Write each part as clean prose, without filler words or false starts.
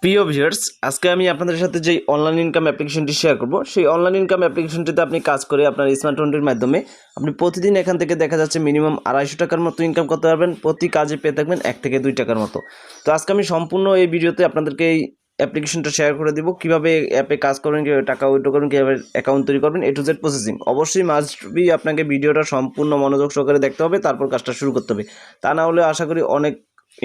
প্রিয় ভিউয়ার্স, আজকে আমি আপনাদের সাথে যে অনলাইন ইনকাম অ্যাপ্লিকেশনটি শেয়ার করব, সেই অনলাইন ইনকাম অ্যাপ্লিকেশনটিতে আপনি কাজ করে আপনার স্মার্টফোনটির মাধ্যমে আপনি প্রতিদিন এখান থেকে দেখা যাচ্ছে মিনিমাম 250 টাকার মতো ইনকাম করতে পারবেন। প্রতি কাজে পেয়ে থাকবেন 1 থেকে 2 টাকার মতো। তো আজকে আমি সম্পূর্ণ এই ভিডিওতে আপনাদেরকে এই অ্যাপ্লিকেশনটা শেয়ার করে দেবো, কীভাবে অ্যাপে কাজ করবেন, কীভাবে টাকা উইথড্র করবেন, কীভাবে অ্যাকাউন্ট তৈরি করবেন, A to Z প্রসেসিং। অবশ্যই মাস্ট বি আপনাকে ভিডিওটা সম্পূর্ণ মনোযোগ সহকারে দেখতে হবে, তারপর কাজটা শুরু করতে হবে। তা না হলে আশা করি অনেক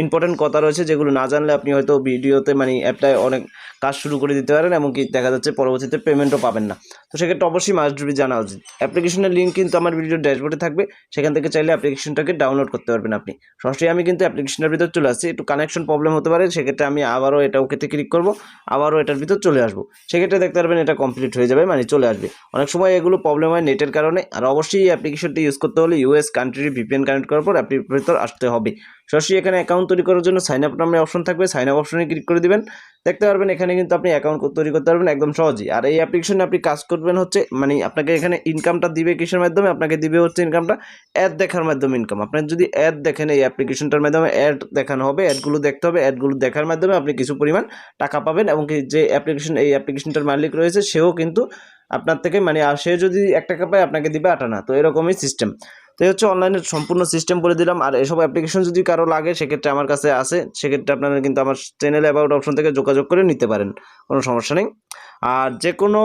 ইম্পর্টেন্ট কথা রয়েছে যেগুলো না জানলে আপনি হয়তো ভিডিওতে অ্যাপটায় অনেক কাজ শুরু করে দিতে পারেন, এমনকি দেখা যাচ্ছে পরবর্তীতে পেমেন্টও পাবেন না। তো সেক্ষেত্রে অবশ্যই মাস্ট বি জানা উচিত। অ্যাপ্লিকেশনের লিঙ্ক কিন্তু আমার ভিডিওর ড্যাশবোর্ডে থাকবে, সেখান থেকে চাইলে অ্যাপ্লিকেশনটাকে ডাউনলোড করতে পারবেন আপনি। সরাসরি আমি কিন্তু অ্যাপ্লিকেশনের ভিতর চলে আসছি, একটু কানেকশন প্রবলেম হতে পারে, সেক্ষেত্রে আমি আবারও এটা ওকেতে ক্লিক করব, আবারও এটার ভিতর চলে আসবো। সেক্ষেত্রে দেখতে পারবেন এটা কমপ্লিট হয়ে যাবে, চলে আসবে। অনেক সময় এগুলো প্রবলেম হয় নেটের কারণে। আর অবশ্যই এই অ্যাপ্লিকেশনটি ইউজ করতে হলে ইউএস কান্ট্রি ভিপিএন কানেক্ট করার পর অ্যাপের ভিতর আসতে হবে। সরাসরি এখানে অ্যাকাউন্ট তৈরি করার জন্য সাইন আপ নামে অপশন থাকবে, সাইন আপ অপশনে ক্লিক করে দিবেন। দেখতে পারবেন এখানে কিন্তু আপনি অ্যাকাউন্ট তৈরি করতে পারবেন একদম সহজেই। আর এই অ্যাপ্লিকেশনে আপনি কাজ করবেন হচ্ছে আপনাকে এখানে ইনকামটা দিবে কিসের মাধ্যমে? আপনাকে দিবে হচ্ছে ইনকামটা অ্যাড দেখার মাধ্যমে ইনকাম। আপনার যদি অ্যাড দেখেন এই অ্যাপ্লিকেশনটার মাধ্যমে অ্যাড দেখানো হবে, অ্যাডগুলো দেখতে হবে, অ্যাডগুলো দেখার মাধ্যমে আপনি কিছু পরিমাণ টাকা পাবেন। এবং যে এই অ্যাপ্লিকেশনটার মালিক রয়েছে সেও কিন্তু আপনার থেকে আর সে যদি 1 টাকা পায় আপনাকে দিবে 8 আনা। তো এরকমই সিস্টেম। তো এই হচ্ছে অনলাইনের সম্পূর্ণ সিস্টেম বলে দিলাম। আর এসব অ্যাপ্লিকেশন যদি কারো লাগে সেক্ষেত্রে আমার কাছে আছে, সেক্ষেত্রে আপনারা কিন্তু আমার চ্যানেল অ্যাবাউট অপশন থেকে যোগাযোগ করে নিতে পারেন, কোনো সমস্যা নেই। আর যে কোনো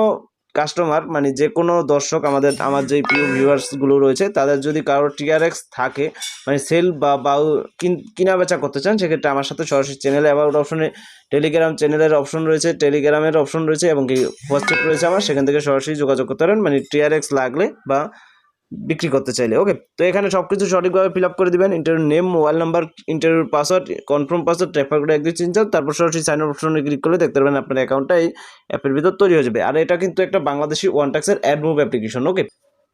কাস্টমার যে কোনো দর্শক আমার যে প্রিয় ভিউয়ার্সগুলো রয়েছে তাদের যদি কারো টিআরএক্স থাকে, সেল বা কিনা বেচা করতে চান, সেক্ষেত্রে আমার সাথে সরাসরি চ্যানেল অ্যাবাউট অপশনে টেলিগ্রাম চ্যানেলের অপশন রয়েছে, টেলিগ্রামের অপশন রয়েছে এবং কি হোয়াটসঅ্যাপ রয়েছে আমার, সেখান থেকে সরাসরি যোগাযোগ করতে পারেন টিআরএক্স লাগলে বা বিক্রি করতে চাইলে। ওকে, তো এখানে সব কিছু সঠিকভাবে ফিল আপ করে দেবেন। Interview name, mobile number, interview password, confirm password, refer code 1 2 3 4, তারপর সরাসরি সাইন আপ অপশনে ক্লিক করলে দেখতে পারবেন আপনার অ্যাকাউন্টটা এই অ্যাপের ভিতর তৈরি হয়ে যাবে। আর এটা কিন্তু একটা বাংলাদেশি ওয়ান টাক্সের অ্যাডমোব অ্যাপ্লিকেশন। ওকে,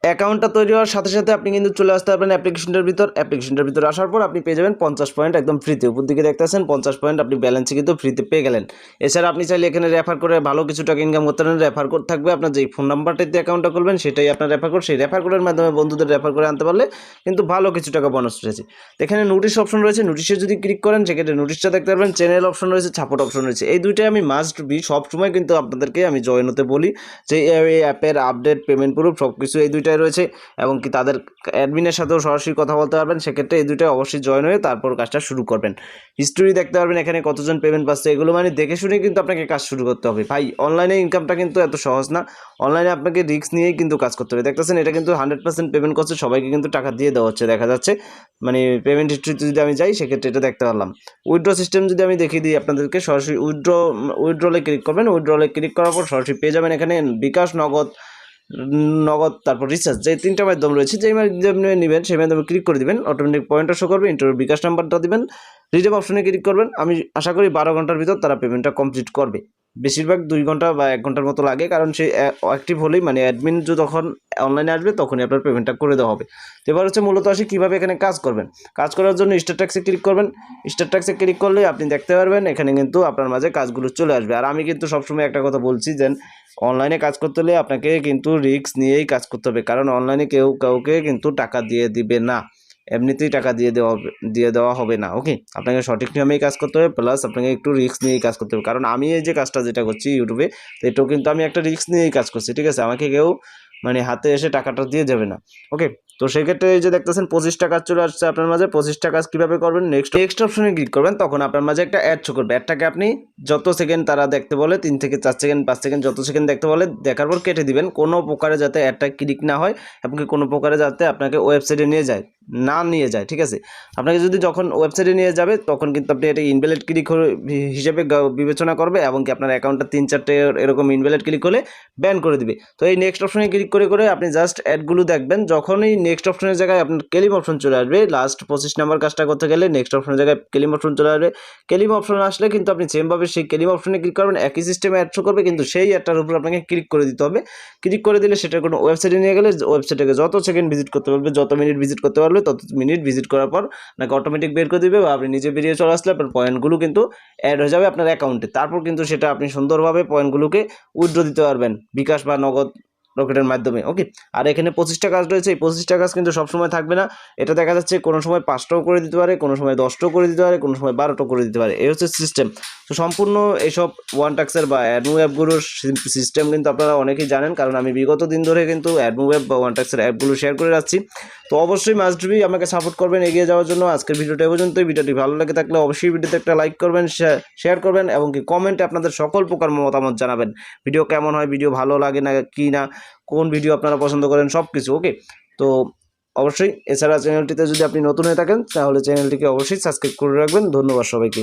অ্যাকাউন্টটা তৈরি হওয়ার সাথে সাথে আপনি কিন্তু চলে আসতে পারবেন অ্যাপ্লিকেশনটার ভিতর আসার পর আপনি পেয়ে যাবেন 50 পয়েন্ট একদম ফ্রিতে। উপর দিকে দেখতেছেন 50 পয়েন্ট আপনি ব্যালেন্সে কিন্তু ফ্রিতে পেয়ে গেলেন। এছাড়া আপনি চাইলে এখানে রেফার করে ভালো কিছু টাকা ইনকাম করতে পারেন। রেফার কোড থাকবে, আপনার যেই ফোন নাম্বারটাতে অ্যাকাউন্টটা খুলবেন সেটাই আপনার রেফার কোড। সেই রেফার কোডের মাধ্যমে বন্ধুদের রেফার করে আনতে পারলে কিন্তু ভালো কিছু টাকা বোনাস রয়েছে। এখানে নোটিশ অপশন রয়েছে, নোটিশে যদি ক্লিক করেন সেক্ষেত্রে নোটিশটা দেখতে পারবেন। চ্যানেল অপশন রয়েছে, সাপোর্ট অপশন রয়েছে। এই দুইটাই আমি মাস্ট বি সবসময় কিন্তু আপনাদেরকে আমি জয়েন হতে বলি, যে এই অ্যাপের আপডেট, পেমেন্ট প্রুফ সব কিছু এই দুইটাই রয়েছে এবং কি তাদের অ্যাডমিনের সাথেও সরাসরি কথা বলতে পারবেন। সেক্ষেত্রে এই দুইটাই অবশ্যই জয়েন হয়ে তারপর কাজটা শুরু করবেন। হিস্টোরি দেখতে পারবেন এখানে কতজন পেমেন্ট পাচ্ছে, এগুলো দেখে শুনে কিন্তু আপনাকে কাজ শুরু করতে হবে। ভাই, অনলাইনে ইনকামটা কিন্তু এত সহজ না। অনলাইনে আপনাকে রিস্ক নিয়েই কিন্তু কাজ করতে হবে। দেখতেছেন এটা কিন্তু 100% পেমেন্ট করছে, সবাইকে কিন্তু টাকা দিয়ে দেওয়া হচ্ছে। দেখা যাচ্ছে পেমেন্ট হিস্ট্রিতে যদি আমি যাই সেক্ষেত্রে এটা দেখতে পারলাম। উইথড্র সিস্টেম যদি আমি দেখিয়ে দিই আপনাদেরকে, সরাসরি উইথড্রলে ক্লিক করবেন। উইথড্রলে ক্লিক করার পর সরাসরি পেয়ে যাবেন এখানে বিকাশ, নগদ তারপর রিচার্জ, যে 3টা মাধ্যম রয়েছে। যেই মাধ্যমে নেবেন সেই মাধ্যমে ক্লিক করে দিবেন, অটোমেটিক পয়েন্টটা শো করবে। ইন্টার বিকাশ নাম্বারটা দিবেন, রিজার্ভ অপশনে ক্লিক করবেন। আমি আশা করি 12 ঘন্টার ভিতর তারা পেমেন্টটা কমপ্লিট করবে। বেশিরভাগ 2 ঘন্টা বা 1 ঘন্টার মতো লাগে, কারণ সে অ্যাক্টিভ হলেই অ্যাডমিন যখন অনলাইনে আসবে তখনই আপনার পেমেন্টটা করে দেওয়া হবে। তো এবার হচ্ছে মূলত আসি কীভাবে এখানে কাজ করবেন। কাজ করার জন্য স্টার ট্যাক্সে ক্লিক করবেন। স্টার ট্যাক্সে ক্লিক করলে আপনি দেখতে পারবেন এখানে কিন্তু আপনার মাঝে কাজগুলো চলে আসবে। আর আমি কিন্তু সবসময় একটা কথা বলছি যে অনলাইনে কাজ করতে হলে আপনাকে কিন্তু রিস্ক নিয়েই কাজ করতে হবে, কারণ অনলাইনে কেউ কাউকে কিন্তু টাকা দিয়ে দিবে না, এমনিতেই টাকা দিয়ে দেওয়া হবে না। ওকে, আপনাকে সঠিক নিয়মেই কাজ করতে হবে, প্লাস আপনাকে একটু রিস্ক নিয়েই কাজ করতে হবে। কারণ আমি এই যে কাজটা যেটা করছি ইউটিউবে, তো এটাও কিন্তু আমি একটা রিস্ক নিয়েই কাজ করছি, ঠিক আছে? আমাকে কেউ হাতে এসে টাকাটা দিয়ে যাবে না। ওকে, তো সেক্ষেত্রে এই যে দেখতেছেন 25টা কাজ চলে আসছে আপনার মাঝে। 25টা কাজ কীভাবে করবেন, নেক্সট অপশনে ক্লিক করবেন, তখন আপনার মাঝে একটা অ্যাড শো করবে। অ্যাডটাকে আপনি যত সেকেন্ড তারা দেখতে বলে, 3 থেকে 4 সেকেন্ড, 5 সেকেন্ড, যত সেকেন্ড দেখতে বলে দেখার পর কেটে দিবেন। কোনো প্রকারে যাতে অ্যাডটা ক্লিক না হয় এবং কোনো প্রকারে যাতে আপনাকে ওয়েবসাইটে নিয়ে যায়, ঠিক আছে? আপনাকে যদি যখন ওয়েবসাইটে নিয়ে যাবে তখন কিন্তু আপনি এটা ইনভ্যালিড ক্লিক হিসেবে বিবেচনা করবে এবং কি আপনার অ্যাকাউন্টটা 3-4টে এরকম ইনভ্যালিড ক্লিক হলে ব্যান করে দিবে। তো এই নেক্সট অপশনে ক্লিক করে আপনি জাস্ট অ্যাডগুলো দেখবেন। যখনই নেক্সট অপশনের জায়গায় আপনার ক্লেম অপশন চলে আসবে, লাস্ট 25 নাম্বার কাজটা করতে গেলে নেক্সট অপশনের জায়গায় ক্লেম অপশন চলে আসবে। ক্লেম অপশন আসলে কিন্তু আপনি সেমভাবে সেই ক্লেম অপশনে ক্লিক করবেন, একই সিস্টেমে অ্যাড শো করবে, কিন্তু সেই অ্যাডটার উপর আপনাকে ক্লিক করে দিতে হবে। ক্লিক করে দিলে সেটা কোনো ওয়েবসাইটে নিয়ে গেলে ওয়েবসাইটে যত সেকেন্ড ভিজিট করতে পারবে, যত মিনিট ভিজিট করতে পারবে, তত মিনিট ভিজিট করার পর আপনাকে অটোমেটিক বের করে দিবে, বা আপনি নিজে বেরিয়ে চলে আসলে আপনার পয়েন্টগুলো কিন্তু অ্যাড হয়ে যাবে আপনার অ্যাকাউন্টে। তারপর কিন্তু সেটা আপনি সুন্দরভাবে পয়েন্টগুলোকে উইথড্র দিতে পারবেন বিকাশ বা রকেটের মাধ্যমে। ওকে, আর এখানে 25টা কাজ রয়েছে। এই 25টা কাজ কিন্তু সবসময় থাকবে না। এটা দেখা যাচ্ছে কোনো সময় 5টাও করে দিতে পারে, কোনো সময় 10টাও করে দিতে পারে, কোনো সময় 12টাও করে দিতে পারে। এই হচ্ছে সিস্টেম। তো সম্পূর্ণ এইসব ওয়ান টাক্সের বা অ্যাডমোব অ্যাপগুলোর সিস্টেম কিন্তু আপনারা অনেকেই জানেন, কারণ আমি বিগত দিন ধরে কিন্তু অ্যাডমোব অ্যাপ বা ওয়ান টাক্সের অ্যাপগুলো শেয়ার করে যাচ্ছি। তো অবশ্যই মাস্ট বি আমাকে সাপোর্ট করবেন এগিয়ে যাওয়ার জন্য। আজকের ভিডিওটা এ পর্যন্তই। ভিডিওটি ভালো লাগে থাকলে অবশ্যই ভিডিওতে একটা লাইক করবেন, শেয়ার করবেন এবং কি কমেন্টে আপনাদের সকল প্রকার মতামত জানাবেন। ভিডিও কেমন হয়, ভিডিও ভালো লাগে না কি না, কোন ভিডিও আপনারা পছন্দ করেন, সব কিছু। ওকে, তো অবশ্যই এছাড়া চ্যানেলটিতে যদি আপনি নতুন হয়ে থাকেন তাহলে চ্যানেলটিকে অবশ্যই সাবস্ক্রাইব করে রাখবেন। ধন্যবাদ সবাইকে।